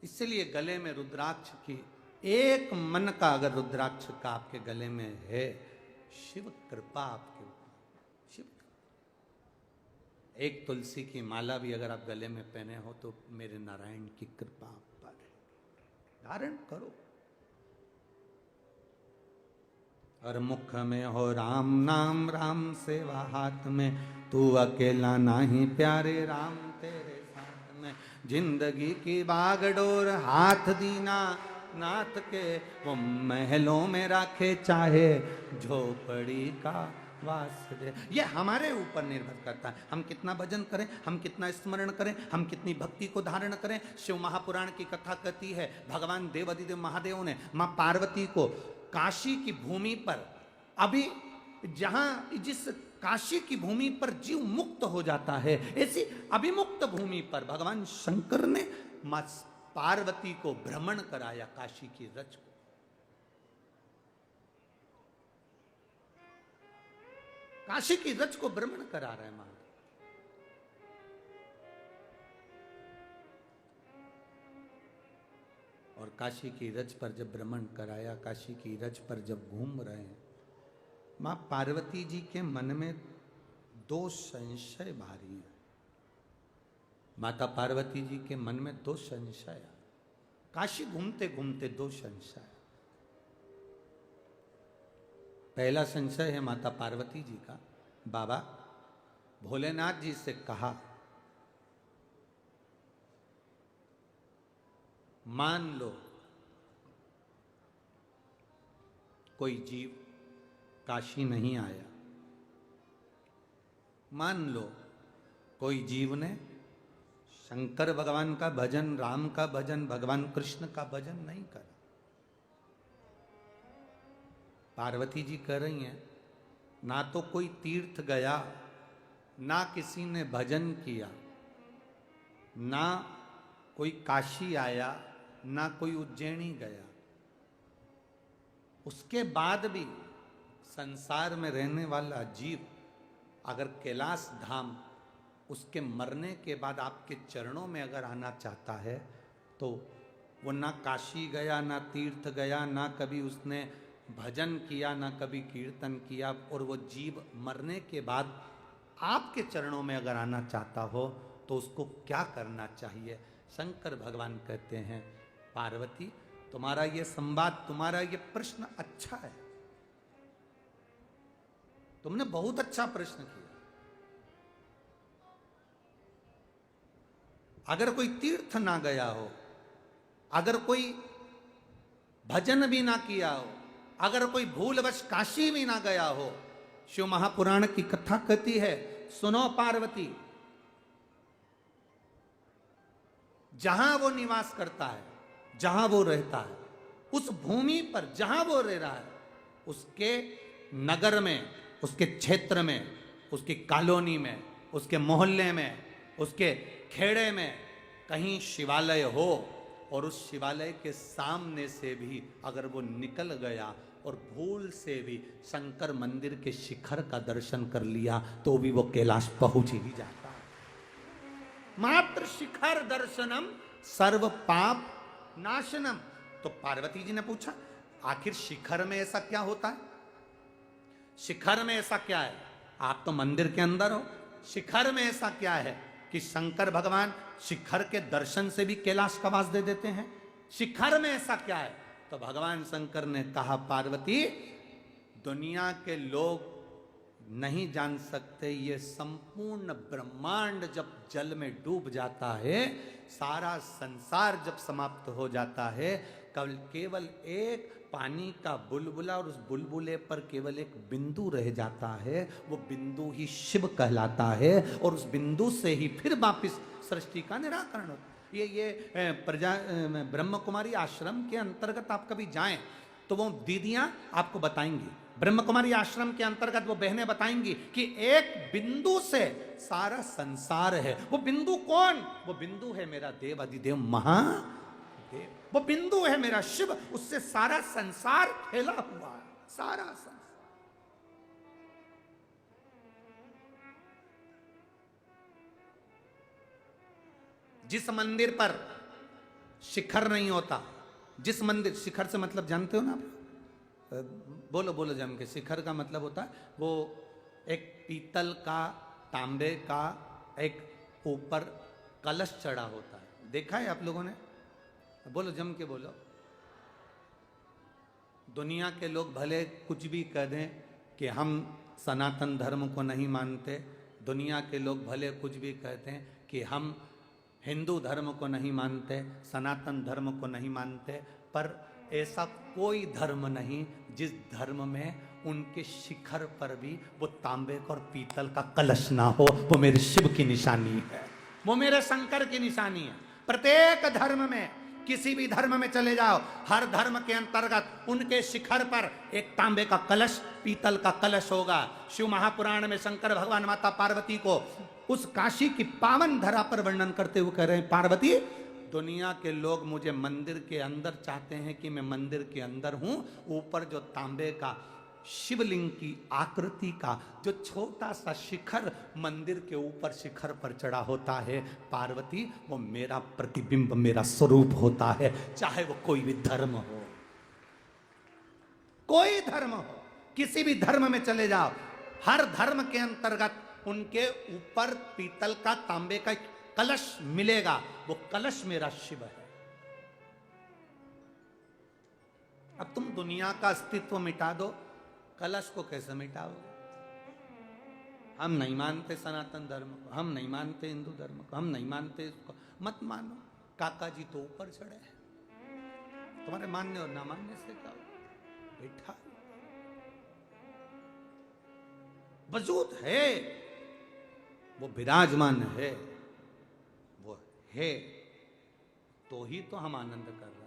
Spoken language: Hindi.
इसलिए गले में रुद्राक्ष की एक मन का अगर रुद्राक्ष का आपके गले में है, शिव कृपा आपके ऊपर। शिव एक तुलसी की माला भी अगर आप गले में पहने हो तो मेरे नारायण की कृपा आप पर है। धारण करो। और मुख में हो राम नाम, राम सेवा हाथ में, तू अकेला नाही प्यारे राम तेरे साथ में। जिंदगी की बागडोर हाथ दीना नाथ के, वो महलों में रखे चाहे झोपड़ी का वास दे। ये हमारे ऊपर निर्भर करता है, हम कितना भजन करें, हम कितना स्मरण करें, हम कितनी भक्ति को धारण करें। शिव महापुराण की कथा कहती है, भगवान देवाधिदेव महादेव ने मां पार्वती को काशी की भूमि पर, अभी जहां जिस काशी की भूमि पर जीव मुक्त हो जाता है, ऐसी अभिमुक्त भूमि पर भगवान शंकर ने मां पार्वती को भ्रमण कराया काशी की रज को। काशी की रज को भ्रमण करा रहे हैं महादेव। और काशी की रज पर जब भ्रमण कराया, काशी की रज पर जब घूम रहे हैं, मां पार्वती जी के मन में दो संशय भारी हैं। माता पार्वती जी के मन में दो संशय, काशी घूमते घूमते दो संशय। पहला संशय है माता पार्वती जी का, बाबा भोलेनाथ जी से कहा, मान लो कोई जीव काशी नहीं आया, मान लो कोई जीव ने शंकर भगवान का भजन, राम का भजन, भगवान कृष्ण का भजन नहीं करा। पार्वती जी कह रही हैं, ना तो कोई तीर्थ गया, ना किसी ने भजन किया, ना कोई काशी आया, ना कोई उज्जैनी गया, उसके बाद भी संसार में रहने वाला जीव अगर कैलाश धाम उसके मरने के बाद आपके चरणों में अगर आना चाहता है, तो वो ना काशी गया, ना तीर्थ गया, ना कभी उसने भजन किया, ना कभी कीर्तन किया, और वो जीव मरने के बाद आपके चरणों में अगर आना चाहता हो तो उसको क्या करना चाहिए? शंकर भगवान कहते हैं, पार्वती तुम्हारा ये संवाद, तुम्हारा ये प्रश्न अच्छा है, तुमने बहुत अच्छा प्रश्न किया। अगर कोई तीर्थ ना गया हो, अगर कोई भजन भी ना किया हो, अगर कोई भूलवश काशी भी ना गया हो, शिव महापुराण की कथा कहती है, सुनो पार्वती, जहां वो निवास करता है, जहां वो रहता है, उस भूमि पर जहां वो रह रहा है, उसके नगर में, उसके क्षेत्र में, उसकी कॉलोनी में, उसके मोहल्ले में, उसके खेड़े में कहीं शिवालय हो, और उस शिवालय के सामने से भी अगर वो निकल गया और भूल से भी शंकर मंदिर के शिखर का दर्शन कर लिया, तो भी वो कैलाश पहुंच ही जाता है। मात्र शिखर दर्शनम सर्व पाप नाशनम। तो पार्वती जी ने पूछा, आखिर शिखर में ऐसा क्या होता है? शिखर में ऐसा क्या है? आप तो मंदिर के अंदर हो, शिखर में ऐसा क्या है कि शंकर भगवान शिखर के दर्शन से भी कैलाश का वास दे देते हैं? शिखर में ऐसा क्या है? तो भगवान शंकर ने कहा, पार्वती दुनिया के लोग नहीं जान सकते, ये संपूर्ण ब्रह्मांड जब जल में डूब जाता है, सारा संसार जब समाप्त हो जाता है, केवल एक पानी का बुलबुला, और उस बुलबुले पर केवल एक बिंदु रह जाता है, वो बिंदु ही शिव कहलाता है, और उस बिंदु से ही फिर वापिस सृष्टि का निराकरण होता है। ये ब्रह्म कुमारी आश्रम के अंतर्गत आप कभी जाएं तो वो दीदियां आपको बताएंगी, ब्रह्म कुमारी आश्रम के अंतर्गत वो बहनें बताएंगी कि एक बिंदु से सारा संसार है। वो बिंदु कौन? वो बिंदु है मेरा देव अधिदेव महादेव, वो बिंदु है मेरा शिव, उससे सारा संसार फैला हुआ है, सारा संसार। जिस मंदिर पर शिखर नहीं होता। जिस मंदिर, शिखर से मतलब जानते हो ना आप? बोलो बोलो जम के। शिखर का मतलब होता है वो एक पीतल का, तांबे का एक ऊपर कलश चढ़ा होता है। देखा है आप लोगों ने? बोलो जम के बोलो। दुनिया के लोग भले कुछ भी कह दें कि हम सनातन धर्म को नहीं मानते, दुनिया के लोग भले कुछ भी कहते हैं कि हम हिंदू धर्म को नहीं मानते, सनातन धर्म को नहीं मानते, पर ऐसा कोई धर्म नहीं जिस धर्म में उनके शिखर पर भी वो तांबे का और पीतल का कलश ना हो। वो मेरे शिव की निशानी है, वो मेरे शंकर की निशानी है। प्रत्येक धर्म में, किसी भी धर्म में चले जाओ, हर धर्म के अंतर्गत उनके शिखर पर एक तांबे का कलश, पीतल का कलश होगा। शिव महापुराण में शंकर भगवान माता पार्वती को उस काशी की पावन धरा पर वर्णन करते हुए कह रहे हैं, पार्वती दुनिया के लोग मुझे मंदिर के अंदर चाहते हैं कि मैं मंदिर के अंदर हूं, ऊपर जो तांबे का शिवलिंग की आकृति का जो छोटा सा शिखर मंदिर के ऊपर शिखर पर चढ़ा होता है, पार्वती वो मेरा प्रतिबिंब, मेरा स्वरूप होता है। चाहे वो कोई भी धर्म हो, कोई धर्म हो, किसी भी धर्म में चले जाओ, हर धर्म के अंतर्गत उनके ऊपर पीतल का, तांबे का कलश मिलेगा। वो कलश मेरा शिव है। अब तुम दुनिया का अस्तित्व मिटा दो, कलश को कैसे मिटाओगे? हम नहीं मानते सनातन धर्म को, हम नहीं मानते हिंदू धर्म को, हम नहीं मानते इसको। मत मानो, काका जी तो ऊपर चढ़े हैं, तुम्हारे मानने और ना मानने से क्या बैठा वजूद है, वो विराजमान है, वो है तो ही तो हम आनंद कर रहे हैं।